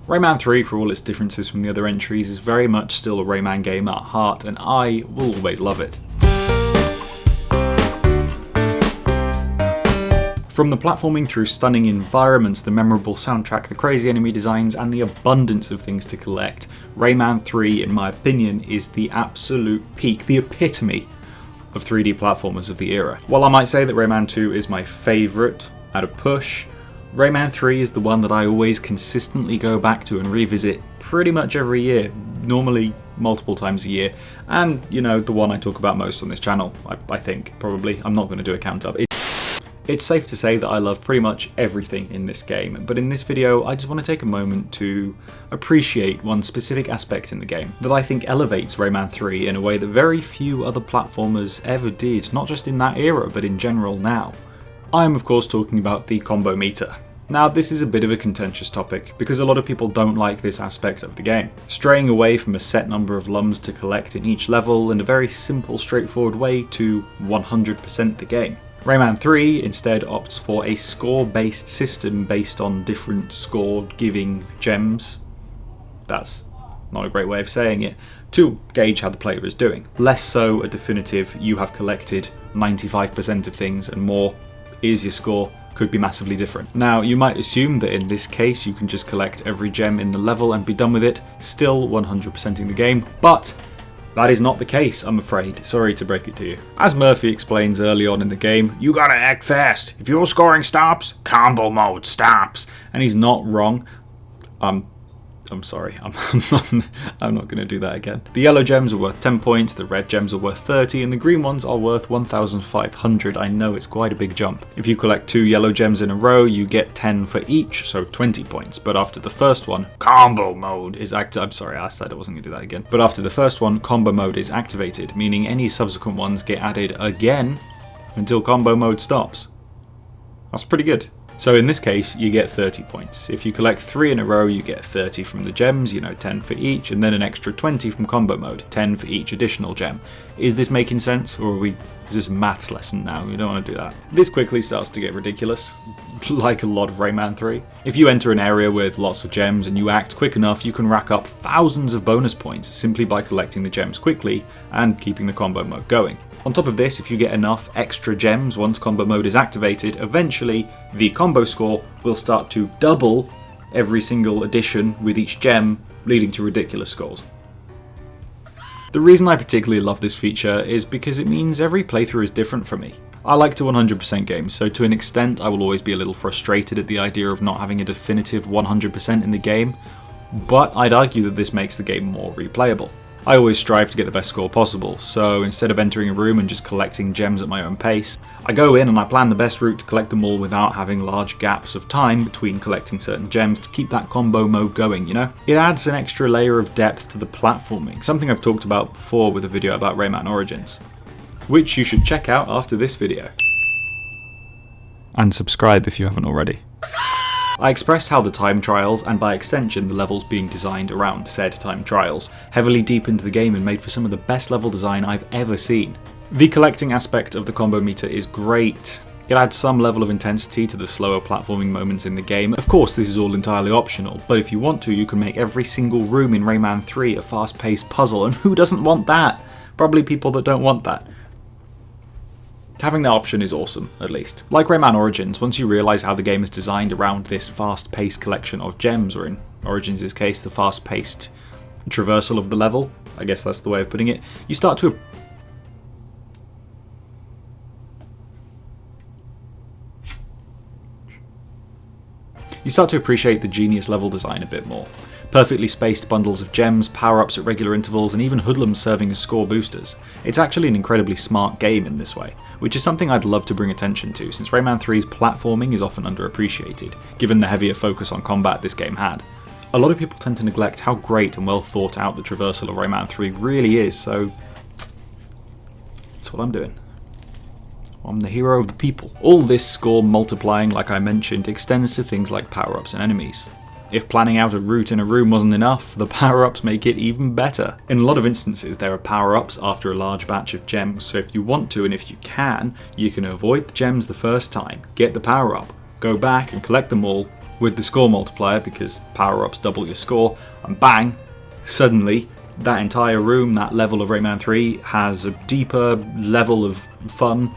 Rayman 3, for all its differences from the other entries, is very much still a Rayman game at heart, and I will always love it. From the platforming through stunning environments, the memorable soundtrack, the crazy enemy designs, and the abundance of things to collect, Rayman 3, in my opinion, is the absolute peak, the epitome of 3D platformers of the era. While I might say that Rayman 2 is my favourite at a push, Rayman 3 is the one that I always consistently go back to and revisit pretty much every year, normally multiple times a year, and, you know, the one I talk about most on this channel, I think, probably. I'm not going to do a count up. It's safe to say that I love pretty much everything in this game, but in this video I just want to take a moment to appreciate one specific aspect in the game that I think elevates Rayman 3 in a way that very few other platformers ever did, not just in that era but in general now. I am of course talking about the combo meter. Now this is a bit of a contentious topic because a lot of people don't like this aspect of the game, straying away from a set number of lums to collect in each level and a very simple straightforward way to 100% the game. Rayman 3 instead opts for a score-based system based on different score-giving gems. That's not a great way of saying it, to gauge how the player is doing. Less so a definitive, you have collected 95% of things and more, here's your score, could be massively different. Now you might assume that in this case you can just collect every gem in the level and be done with it, still 100%ing the game, but that is not the case, I'm afraid. Sorry to break it to you. As Murphy explains early on in the game, you gotta act fast. If your scoring stops, combo mode stops. And he's not wrong. I'm sorry, I'm not going to do that again. The yellow gems are worth 10 points, the red gems are worth 30, and the green ones are worth 1,500. I know it's quite a big jump. If you collect 2 yellow gems in a row, you get 10 for each, so 20 points. But after the first one, combo mode is activated. I'm sorry, I said I wasn't going to do that again. But after the first one, combo mode is activated, meaning any subsequent ones get added again until combo mode stops. That's pretty good. So in this case, you get 30 points. If you collect 3 in a row, you get 30 from the gems, 10 for each, and then an extra 20 from combo mode, 10 for each additional gem. Is this making sense, or is this a maths lesson now? You don't want to do that. This quickly starts to get ridiculous, like a lot of Rayman 3. If you enter an area with lots of gems and you act quick enough, you can rack up thousands of bonus points simply by collecting the gems quickly and keeping the combo mode going. On top of this, if you get enough extra gems once combo mode is activated, eventually the combo score will start to double every single addition with each gem, leading to ridiculous scores. The reason I particularly love this feature is because it means every playthrough is different for me. I like to 100% games, so to an extent I will always be a little frustrated at the idea of not having a definitive 100% in the game, but I'd argue that this makes the game more replayable. I always strive to get the best score possible, so instead of entering a room and just collecting gems at my own pace, I go in and I plan the best route to collect them all without having large gaps of time between collecting certain gems to keep that combo mode going, It adds an extra layer of depth to the platforming, something I've talked about before with a video about Rayman Origins, which you should check out after this video. And subscribe if you haven't already. I expressed how the time trials, and by extension the levels being designed around said time trials, heavily deepened the game and made for some of the best level design I've ever seen. The collecting aspect of the combo meter is great. It adds some level of intensity to the slower platforming moments in the game. Of course this is all entirely optional, but if you want to, you can make every single room in Rayman 3 a fast-paced puzzle, and who doesn't want that? Probably people that don't want that. Having that option is awesome, at least. Like Rayman Origins, once you realise how the game is designed around this fast-paced collection of gems, or in Origins' case, the fast-paced traversal of the level, I guess that's the way of putting it, you start to appreciate the genius level design a bit more. Perfectly spaced bundles of gems, power-ups at regular intervals, and even hoodlums serving as score boosters. It's actually an incredibly smart game in this way, which is something I'd love to bring attention to since Rayman 3's platforming is often underappreciated, given the heavier focus on combat this game had. A lot of people tend to neglect how great and well thought out the traversal of Rayman 3 really is, so that's what I'm doing. I'm the hero of the people. All this score multiplying, like I mentioned, extends to things like power-ups and enemies. If planning out a route in a room wasn't enough, the power-ups make it even better. In a lot of instances there are power-ups after a large batch of gems, so if you want to and if you can avoid the gems the first time, get the power-up, go back and collect them all with the score multiplier, because power-ups double your score, and bang, suddenly that entire room, that level of Rayman 3 has a deeper level of fun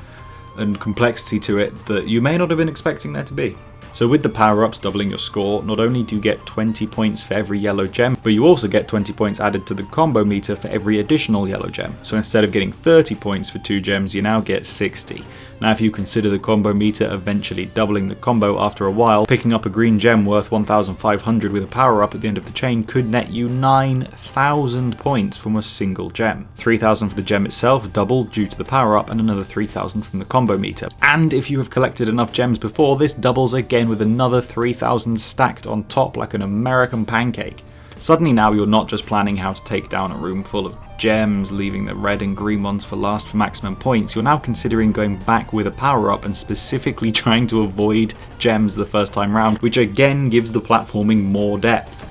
and complexity to it that you may not have been expecting there to be. So with the power-ups doubling your score, not only do you get 20 points for every yellow gem, but you also get 20 points added to the combo meter for every additional yellow gem. So instead of getting 30 points for 2 gems, you now get 60. Now if you consider the combo meter eventually doubling the combo after a while, picking up a green gem worth 1,500 with a power-up at the end of the chain could net you 9,000 points from a single gem. 3,000 for the gem itself, doubled due to the power-up, and another 3,000 from the combo meter. And if you have collected enough gems before, this doubles again with another 3,000 stacked on top like an American pancake. Suddenly now you're not just planning how to take down a room full of gems, leaving the red and green ones for last for maximum points, you're now considering going back with a power-up and specifically trying to avoid gems the first time round, which again gives the platforming more depth.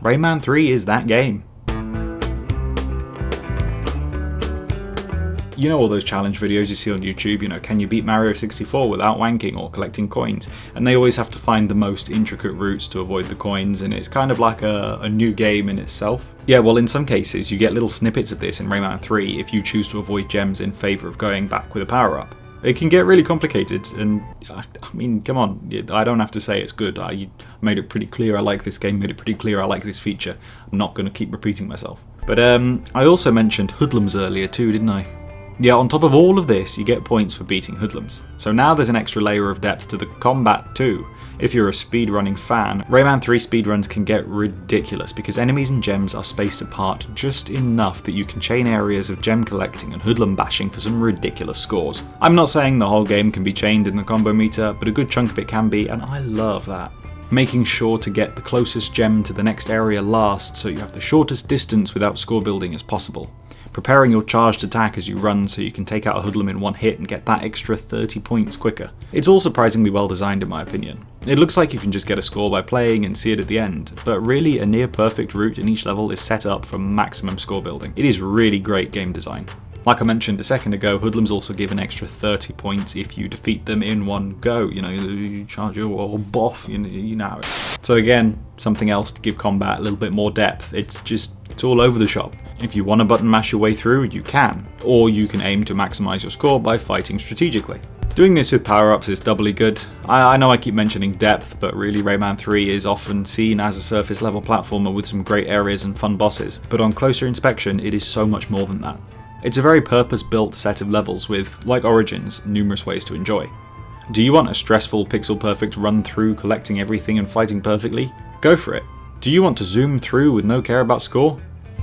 Rayman 3 is that game. You know all those challenge videos you see on YouTube, you know, can you beat Mario 64 without wanking or collecting coins? And they always have to find the most intricate routes to avoid the coins, and it's kind of like a new game in itself. Yeah, well in some cases you get little snippets of this in Rayman 3 if you choose to avoid gems in favour of going back with a power-up. It can get really complicated, and I mean, come on, I don't have to say it's good. I made it pretty clear I like this game, made it pretty clear I like this feature. I'm not going to keep repeating myself. But I also mentioned hoodlums earlier too, didn't I? Yeah, on top of all of this, you get points for beating hoodlums. So now there's an extra layer of depth to the combat too. If you're a speedrunning fan, Rayman 3 speedruns can get ridiculous because enemies and gems are spaced apart just enough that you can chain areas of gem collecting and hoodlum bashing for some ridiculous scores. I'm not saying the whole game can be chained in the combo meter, but a good chunk of it can be, and I love that. Making sure to get the closest gem to the next area last so you have the shortest distance without score building as possible. Preparing your charged attack as you run so you can take out a hoodlum in one hit and get that extra 30 points quicker. It's all surprisingly well designed in my opinion. It looks like you can just get a score by playing and see it at the end, but really a near perfect route in each level is set up for maximum score building. It is really great game design. Like I mentioned a second ago, hoodlums also give an extra 30 points if you defeat them in one go. You know, you charge your or boff, you know. So again, something else to give combat a little bit more depth. It's all over the shop. If you want to button mash your way through, you can. Or you can aim to maximize your score by fighting strategically. Doing this with power-ups is doubly good. I know I keep mentioning depth, but really Rayman 3 is often seen as a surface level platformer with some great areas and fun bosses. But on closer inspection, it is so much more than that. It's a very purpose-built set of levels with, like Origins, numerous ways to enjoy. Do you want a stressful pixel-perfect run-through collecting everything and fighting perfectly? Go for it. Do you want to zoom through with no care about score?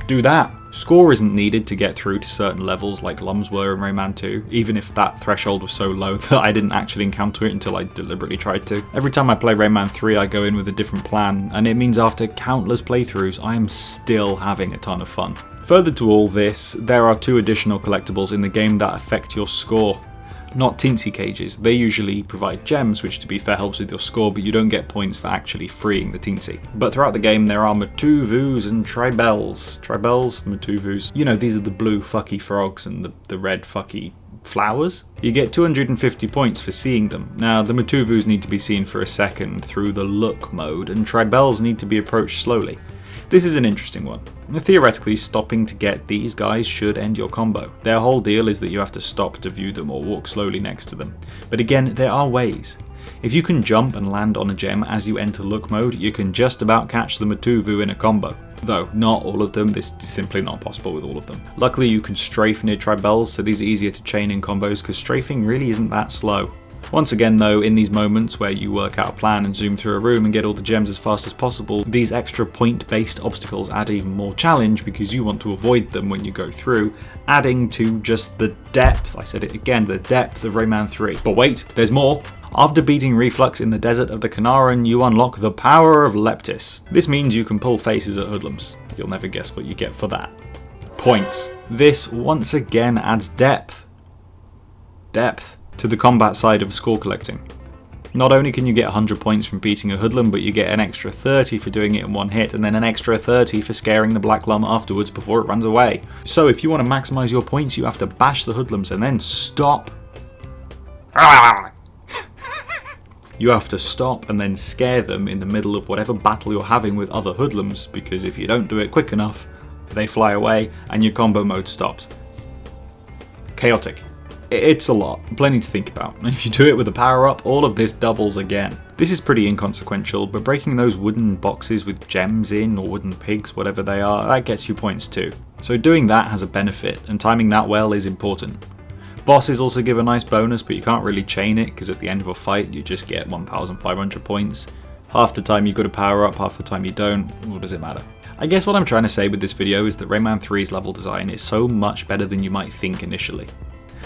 Do that. Score isn't needed to get through to certain levels like Lums were in Rayman 2, even if that threshold was so low that I didn't actually encounter it until I deliberately tried to. Every time I play Rayman 3 I go in with a different plan, and it means after countless playthroughs I am still having a ton of fun. Further to all this, there are 2 additional collectibles in the game that affect your score. Not teensy cages, they usually provide gems, which to be fair helps with your score, but you don't get points for actually freeing the teensy. But throughout the game there are Matuvus and Tribels. Tribels? Matuvus. You know, these are the blue fucky frogs and the red fucky flowers. You get 250 points for seeing them. Now the Matuvus need to be seen for a second through the look mode, and Tribels need to be approached slowly. This is an interesting one. Theoretically, stopping to get these guys should end your combo. Their whole deal is that you have to stop to view them or walk slowly next to them. But again, there are ways. If you can jump and land on a gem as you enter look mode, you can just about catch the Matuvu in a combo. Though, not all of them, this is simply not possible with all of them. Luckily you can strafe near Tribels, so these are easier to chain in combos because strafing really isn't that slow. Once again though, in these moments where you work out a plan and zoom through a room and get all the gems as fast as possible, these extra point-based obstacles add even more challenge because you want to avoid them when you go through, adding to just the depth, I said it again, the depth of Rayman 3. But wait, there's more! After beating Reflux in the desert of the Kanaran, you unlock the power of Leptis. This means you can pull faces at hoodlums. You'll never guess what you get for that. Points. This once again adds depth. To the combat side of score collecting. Not only can you get 100 points from beating a hoodlum, but you get an extra 30 for doing it in one hit, and then an extra 30 for scaring the black lum afterwards before it runs away. So if you want to maximise your points, you have to bash the hoodlums and then stop. You have to stop and then scare them in the middle of whatever battle you're having with other hoodlums, because if you don't do it quick enough, they fly away and your combo mode stops. Chaotic. It's a lot, plenty to think about, and if you do it with a power up, all of this doubles again. This is pretty inconsequential, but breaking those wooden boxes with gems in, or wooden pigs, whatever they are, that gets you points too. So doing that has a benefit, and timing that well is important. Bosses also give a nice bonus, but you can't really chain it, because at the end of a fight you just get 1,500 points. Half the time you've got a power up, half the time you don't, what does it matter? I guess what I'm trying to say with this video is that Rayman 3's level design is so much better than you might think initially.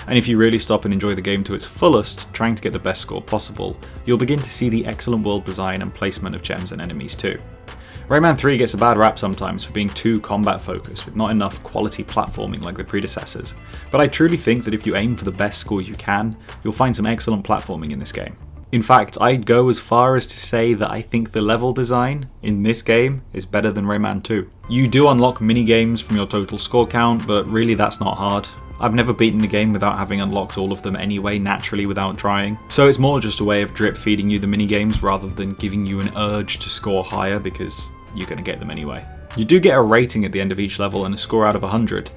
And if you really stop and enjoy the game to its fullest, trying to get the best score possible, you'll begin to see the excellent world design and placement of gems and enemies too. Rayman 3 gets a bad rap sometimes for being too combat focused, with not enough quality platforming like the predecessors, but I truly think that if you aim for the best score you can, you'll find some excellent platforming in this game. In fact, I'd go as far as to say that I think the level design in this game is better than Rayman 2. You do unlock mini-games from your total score count, but really that's not hard. I've never beaten the game without having unlocked all of them anyway, naturally without trying. So it's more just a way of drip feeding you the minigames rather than giving you an urge to score higher because you're going to get them anyway. You do get a rating at the end of each level and a score out of 100.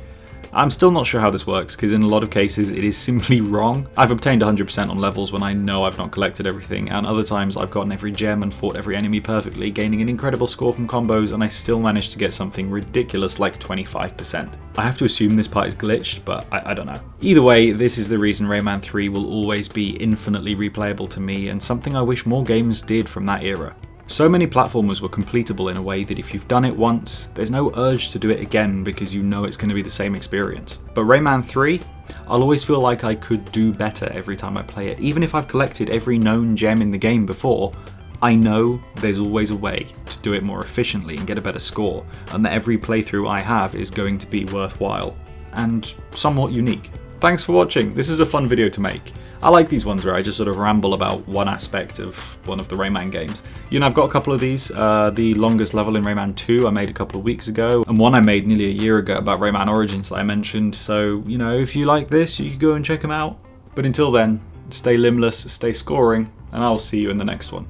I'm still not sure how this works because in a lot of cases it is simply wrong. I've obtained 100% on levels when I know I've not collected everything, and other times I've gotten every gem and fought every enemy perfectly, gaining an incredible score from combos, and I still managed to get something ridiculous like 25%. I have to assume this part is glitched, but I don't know. Either way, this is the reason Rayman 3 will always be infinitely replayable to me, and something I wish more games did from that era. So many platformers were completable in a way that if you've done it once, there's no urge to do it again because you know it's going to be the same experience. But Rayman 3, I'll always feel like I could do better every time I play it. Even if I've collected every known gem in the game before, I know there's always a way to do it more efficiently and get a better score, and that every playthrough I have is going to be worthwhile and somewhat unique. Thanks for watching, this was a fun video to make. I like these ones where I just sort of ramble about one aspect of one of the Rayman games. You know, I've got a couple of these. The longest level in Rayman 2 I made a couple of weeks ago, and one I made nearly a year ago about Rayman Origins that I mentioned. So, you know, if you like this, you can go and check them out. But until then, stay limbless, stay scoring, and I'll see you in the next one.